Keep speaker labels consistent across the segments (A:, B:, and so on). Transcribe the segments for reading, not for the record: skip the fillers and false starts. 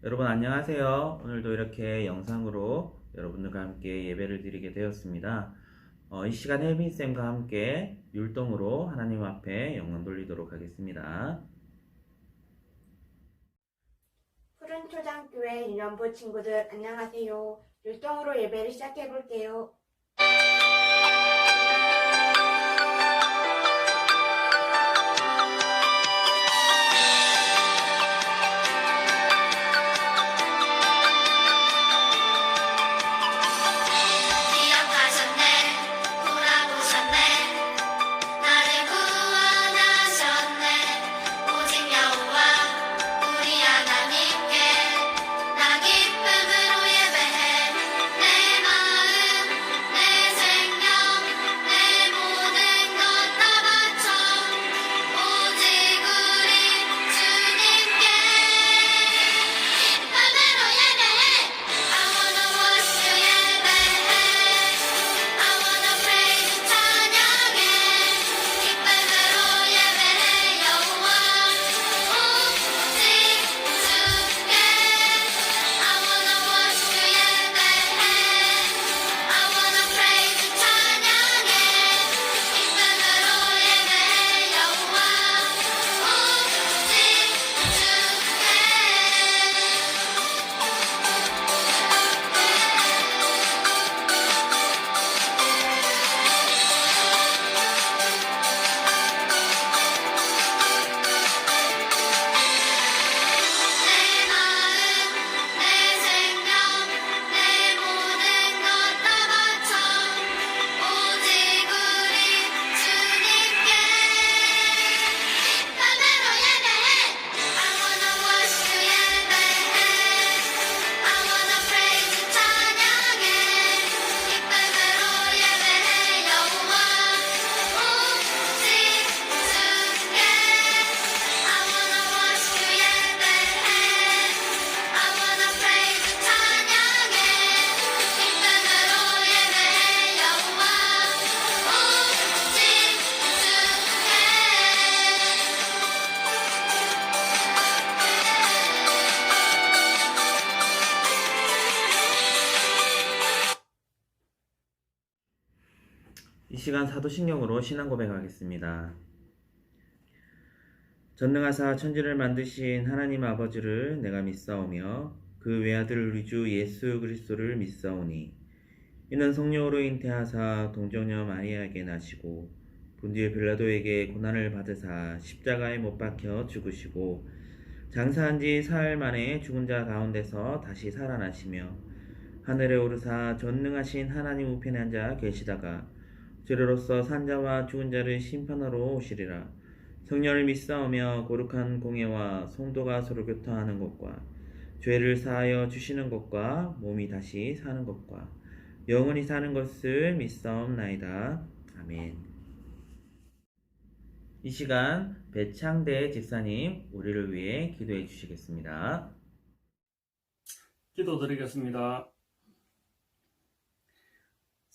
A: 여러분 안녕하세요. 오늘도 이렇게 영상으로 여러분들과 함께 예배를 드리게 되었습니다. 이 시간 혜빈쌤과 함께 율동으로 하나님 앞에 영광 돌리도록 하겠습니다.
B: 푸른초장교회 유년부 친구들 안녕하세요. 율동으로 예배를 시작해 볼게요.
A: 이 시간 사도신경으로 신앙 고백하겠습니다. 전능하사 천지를 만드신 하나님 아버지를 내가 믿사오며 그 외아들 우리 주 예수 그리스도를 믿사오니 이는 성령으로 잉태하사 동정녀 마리아에게 나시고 본디오 빌라도에게 고난을 받으사 십자가에 못 박혀 죽으시고 장사한 지 사흘 만에 죽은 자 가운데서 다시 살아나시며 하늘에 오르사 전능하신 하나님 우편에 앉아 계시다가 죄로로서 산자와 죽은 자를 심판하러 오시리라. 성령을 믿사오며 거룩한 공예와 성도가 서로 교통하는 것과 죄를 사하여 주시는 것과 몸이 다시 사는 것과 영원히 사는 것을 믿사옵나이다. 아멘. 이 시간 배창대 집사님 우리를 위해 기도해 주시겠습니다.
C: 기도드리겠습니다.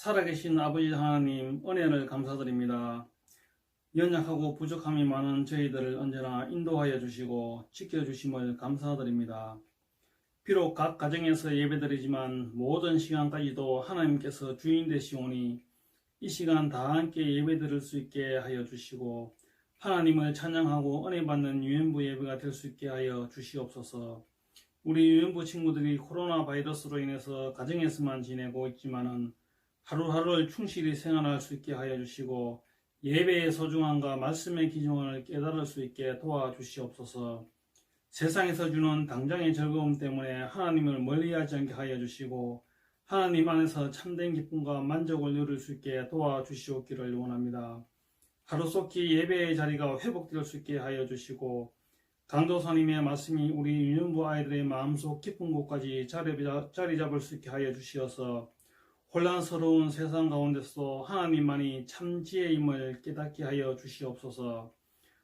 C: 살아계신 아버지 하나님, 은혜를 감사드립니다. 연약하고 부족함이 많은 저희들을 언제나 인도하여 주시고 지켜주심을 감사드립니다. 비록 각 가정에서 예배드리지만 모든 시간까지도 하나님께서 주인 되시오니 이 시간 다 함께 예배드릴 수 있게 하여 주시고 하나님을 찬양하고 은혜 받는 유엔부 예배가 될 수 있게 하여 주시옵소서. 우리 유엔부 친구들이 코로나 바이러스로 인해서 가정에서만 지내고 있지만은 하루하루를 충실히 생활할 수 있게 하여 주시고 예배의 소중함과 말씀의 귀중함을 깨달을 수 있게 도와주시옵소서. 세상에서 주는 당장의 즐거움 때문에 하나님을 멀리하지 않게 하여 주시고 하나님 안에서 참된 기쁨과 만족을 누릴 수 있게 도와주시옵기를 원합니다. 하루속히 예배의 자리가 회복될 수 있게 하여 주시고 강도사님의 말씀이 우리 유년부 아이들의 마음속 깊은 곳까지 자리 잡을 수 있게 하여 주시어서 혼란스러운 세상 가운데서 하나님만이 참 지혜임을 깨닫게 하여 주시옵소서.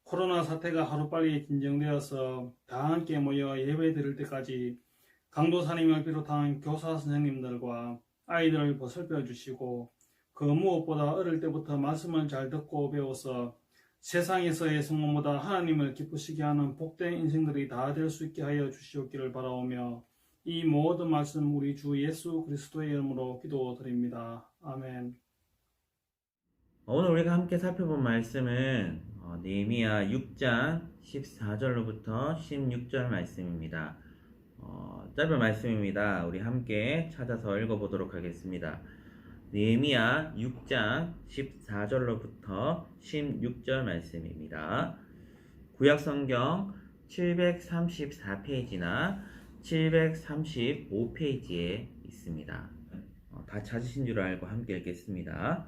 C: 코로나 사태가 하루빨리 진정되어서 다 함께 모여 예배 드릴 때까지 강도사님을 비롯한 교사 선생님들과 아이들을 보살펴 주시고 그 무엇보다 어릴 때부터 말씀을 잘 듣고 배워서 세상에서의 성공보다 하나님을 기쁘시게 하는 복된 인생들이 다 될 수 있게 하여 주시옵기를 바라오며 이 모든 말씀 우리 주 예수 그리스도의 이름으로 기도드립니다. 아멘.
A: 오늘 우리가 함께 살펴본 말씀은 느헤미야 6장 14절로부터 16절 말씀입니다. 짧은 말씀입니다. 우리 함께 찾아서 읽어보도록 하겠습니다. 느헤미야 6장 14절로부터 16절 말씀입니다. 구약성경 734페이지나 735페이지에 있습니다. 다 찾으신 줄 알고 함께 읽겠습니다.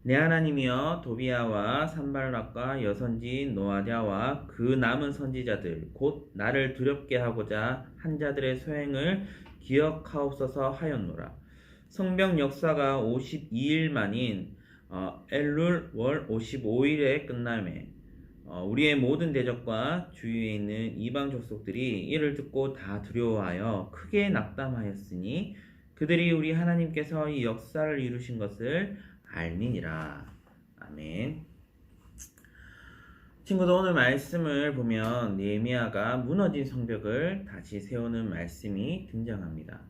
A: 내 하나님이여 도비야와 산발락과 여선지인 노아디아와 그 남은 선지자들 곧 나를 두렵게 하고자 한 자들의 소행을 기억하옵소서 하였노라. 성벽 역사가 52일 만인 엘룰 월 55일에 끝남에 우리의 모든 대적과 주위에 있는 이방 족속들이 이를 듣고 다 두려워하여 크게 낙담하였으니 그들이 우리 하나님께서 이 역사를 이루신 것을 알미니라. 아멘. 친구들, 오늘 말씀을 보면 느헤미야가 무너진 성벽을 다시 세우는 말씀이 등장합니다.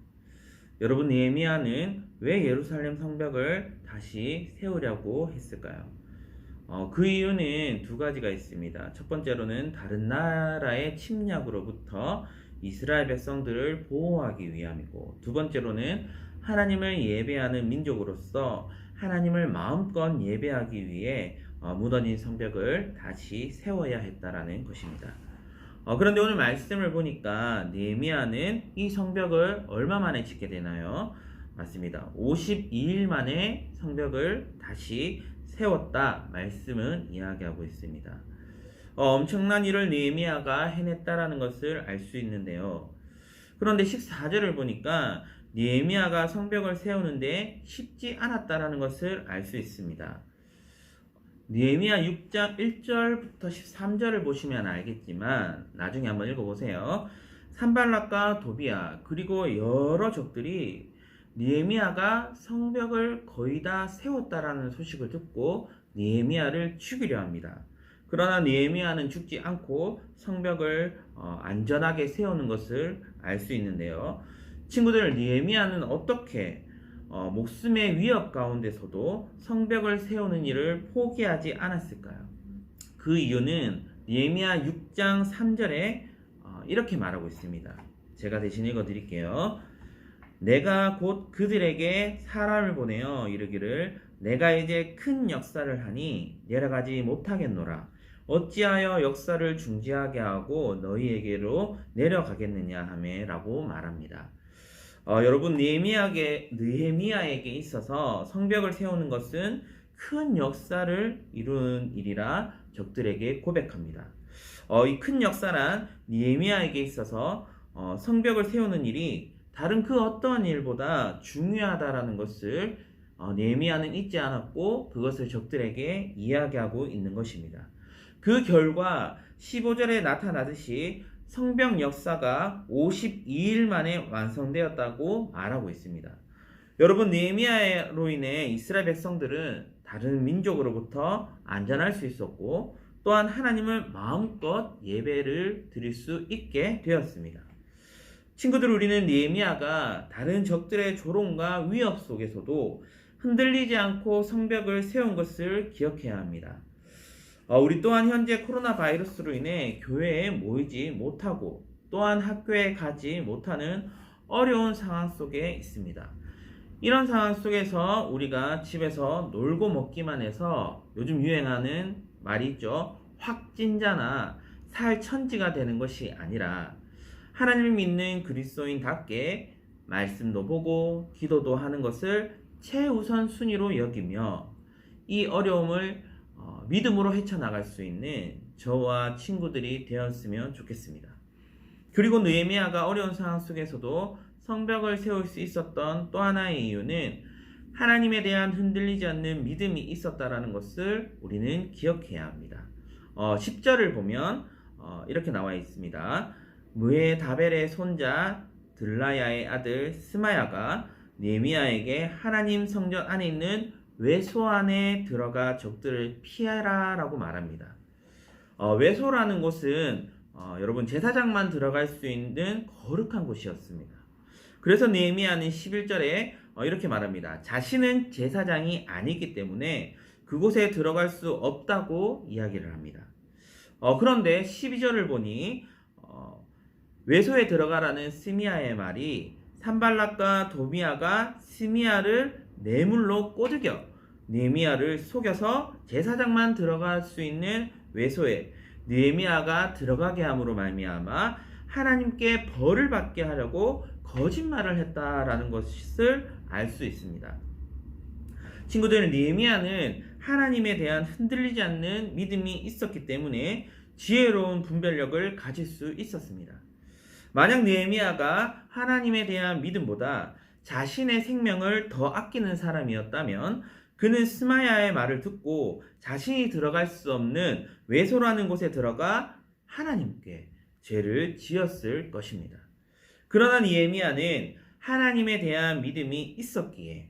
A: 여러분, 느헤미야는 왜 예루살렘 성벽을 다시 세우려고 했을까요? 그 이유는 두 가지가 있습니다. 첫 번째로는 다른 나라의 침략으로부터 이스라엘 백성들을 보호하기 위함이고, 두 번째로는 하나님을 예배하는 민족으로서 하나님을 마음껏 예배하기 위해 무너진 성벽을 다시 세워야 했다라는 것입니다. 그런데 오늘 말씀을 보니까 느헤미야는 이 성벽을 얼마 만에 짓게 되나요? 맞습니다. 52일 만에 성벽을 다시 세웠다 말씀은 이야기하고 있습니다. 엄청난 일을 느헤미야가 해냈다라는 것을 알 수 있는데요. 그런데 14절을 보니까 느헤미야가 성벽을 세우는데 쉽지 않았다라는 것을 알 수 있습니다. 느헤미야 6장 1절부터 13절을 보시면 알겠지만 나중에 한번 읽어보세요. 산발락과 도비야 그리고 여러 적들이 느헤미야가 성벽을 거의 다 세웠다라는 소식을 듣고 느헤미야를 죽이려 합니다. 그러나 느헤미야는 죽지 않고 성벽을 안전하게 세우는 것을 알 수 있는데요. 친구들, 느헤미야는 어떻게 목숨의 위협 가운데서도 성벽을 세우는 일을 포기하지 않았을까요? 그 이유는 느헤미야 6장 3절에 이렇게 말하고 있습니다. 제가 대신 읽어드릴게요. 내가 곧 그들에게 사람을 보내어 이르기를 내가 이제 큰 역사를 하니 내려가지 못하겠노라. 어찌하여 역사를 중지하게 하고 너희에게로 내려가겠느냐 하매 라고 말합니다. 여러분, 느헤미야에게 있어서 성벽을 세우는 것은 큰 역사를 이룬 일이라 적들에게 고백합니다. 이 큰 역사란 느헤미야에게 있어서 성벽을 세우는 일이 다른 그 어떠한 일보다 중요하다라는 것을 느헤미야는 잊지 않았고 그것을 적들에게 이야기하고 있는 것입니다. 그 결과 15절에 나타나듯이 성벽 역사가 52일 만에 완성되었다고 말하고 있습니다. 여러분, 느헤미야로 인해 이스라엘 백성들은 다른 민족으로부터 안전할 수 있었고 또한 하나님을 마음껏 예배를 드릴 수 있게 되었습니다. 친구들, 우리는 느헤미야가 다른 적들의 조롱과 위협 속에서도 흔들리지 않고 성벽을 세운 것을 기억해야 합니다. 우리 또한 현재 코로나 바이러스로 인해 교회에 모이지 못하고 또한 학교에 가지 못하는 어려운 상황 속에 있습니다. 이런 상황 속에서 우리가 집에서 놀고 먹기만 해서 요즘 유행하는 말이 있죠. 확진자나 살천지가 되는 것이 아니라 하나님을 믿는 그리스도인답게 말씀도 보고 기도도 하는 것을 최우선 순위로 여기며 이 어려움을 믿음으로 헤쳐나갈 수 있는 저와 친구들이 되었으면 좋겠습니다. 그리고 느헤미야가 어려운 상황 속에서도 성벽을 세울 수 있었던 또 하나의 이유는 하나님에 대한 흔들리지 않는 믿음이 있었다라는 것을 우리는 기억해야 합니다. 10절을 보면 이렇게 나와 있습니다. 무헤다벨의 손자 들라야의 아들 스마야가 느헤미야에게 하나님 성전 안에 있는 외소 안에 들어가 적들을 피하라 라고 말합니다. 외소라는 곳은 여러분 제사장만 들어갈 수 있는 거룩한 곳이었습니다. 그래서 느헤미야는 11절에 이렇게 말합니다. 자신은 제사장이 아니기 때문에 그곳에 들어갈 수 없다고 이야기를 합니다. 그런데 12절을 보니 외소에 들어가라는 스미야의 말이 산발락과 도비야가 스미야를 뇌물로 꼬드겨 느헤미야를 속여서 제사장만 들어갈 수 있는 외소에 느헤미야가 들어가게 함으로 말미암아 하나님께 벌을 받게 하려고 거짓말을 했다라는 것을 알 수 있습니다. 친구들, 느헤미야는 하나님에 대한 흔들리지 않는 믿음이 있었기 때문에 지혜로운 분별력을 가질 수 있었습니다. 만약 느헤미야가 하나님에 대한 믿음보다 자신의 생명을 더 아끼는 사람이었다면 그는 스마야의 말을 듣고 자신이 들어갈 수 없는 외소라는 곳에 들어가 하나님께 죄를 지었을 것입니다. 그러나 느헤미야는 하나님에 대한 믿음이 있었기에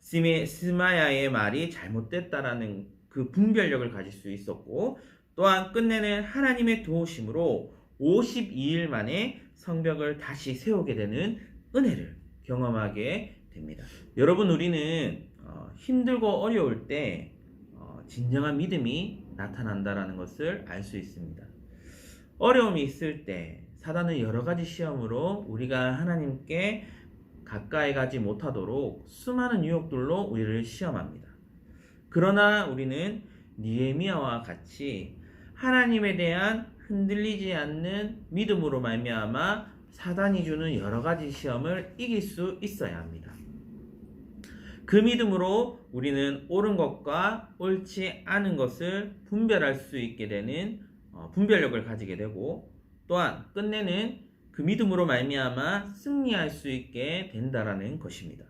A: 스마야의 말이 잘못됐다라는 그 분별력을 가질 수 있었고, 또한 끝내는 하나님의 도우심으로 52일 만에 성벽을 다시 세우게 되는 은혜를 경험하게 됩니다. 여러분, 우리는 힘들고 어려울 때 진정한 믿음이 나타난다라는 것을 알 수 있습니다. 어려움이 있을 때 사단은 여러 가지 시험으로 우리가 하나님께 가까이 가지 못하도록 수많은 유혹들로 우리를 시험합니다. 그러나 우리는 느헤미야와 같이 하나님에 대한 흔들리지 않는 믿음으로 말미암아 사단이 주는 여러 가지 시험을 이길 수 있어야 합니다. 그 믿음으로 우리는 옳은 것과 옳지 않은 것을 분별할 수 있게 되는 분별력을 가지게 되고, 또한 끝내는 그 믿음으로 말미암아 승리할 수 있게 된다라는 것입니다.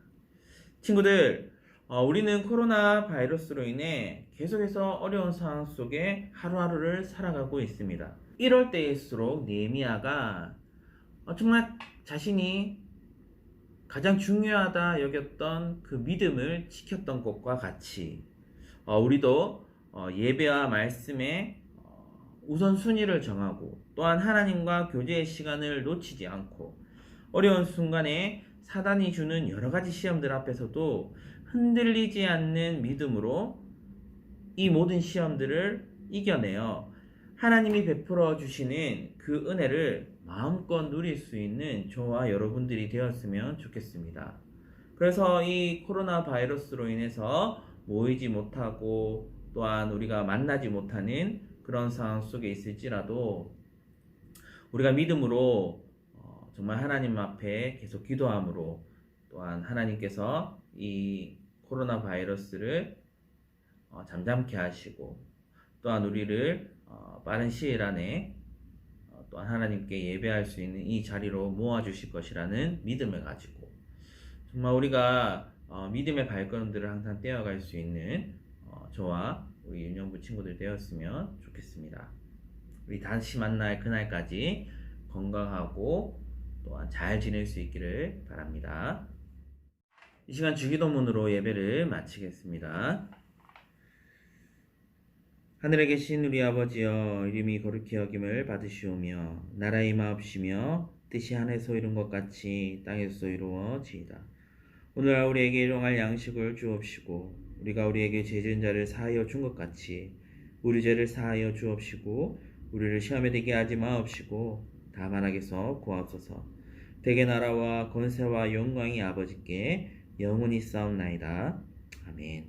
A: 친구들, 우리는 코로나 바이러스로 인해 계속해서 어려운 상황 속에 하루하루를 살아가고 있습니다. 이럴 때일수록 느헤미야가 정말 자신이 가장 중요하다 여겼던 그 믿음을 지켰던 것과 같이 우리도 예배와 말씀에 우선순위를 정하고, 또한 하나님과 교제의 시간을 놓치지 않고, 어려운 순간에 사단이 주는 여러 가지 시험들 앞에서도 흔들리지 않는 믿음으로 이 모든 시험들을 이겨내어 하나님이 베풀어 주시는 그 은혜를 마음껏 누릴 수 있는 저와 여러분들이 되었으면 좋겠습니다. 그래서 이 코로나 바이러스로 인해서 모이지 못하고, 또한 우리가 만나지 못하는 그런 상황 속에 있을지라도 우리가 믿음으로 정말 하나님 앞에 계속 기도함으로, 또한 하나님께서 이 코로나 바이러스를 잠잠케 하시고, 또한 우리를 빠른 시일 안에 또한 하나님께 예배할 수 있는 이 자리로 모아주실 것이라는 믿음을 가지고 정말 우리가 믿음의 발걸음들을 항상 떼어갈 수 있는 저와 우리 윤영부 친구들 되었으면 좋겠습니다. 우리 다시 만날 그날까지 건강하고 또한 잘 지낼 수 있기를 바랍니다. 이 시간 주기도문으로 예배를 마치겠습니다. 하늘에 계신 우리 아버지여, 이름이 거룩히 여김을 받으시오며 나라의 임하옵시며 뜻이 하늘에서 이룬 것 같이 땅에서 이루어지이다. 오늘 우리에게 일용할 양식을 주옵시고, 우리가 우리에게 죄 지은 자를 사하여 준 것 같이 우리 죄를 사하여 주옵시고, 우리를 시험에 들게 하지 마옵시고 다만 악에서 구하옵소서. 대개 나라와 권세와 영광이 아버지께 영원히 싸움나이다. 아멘.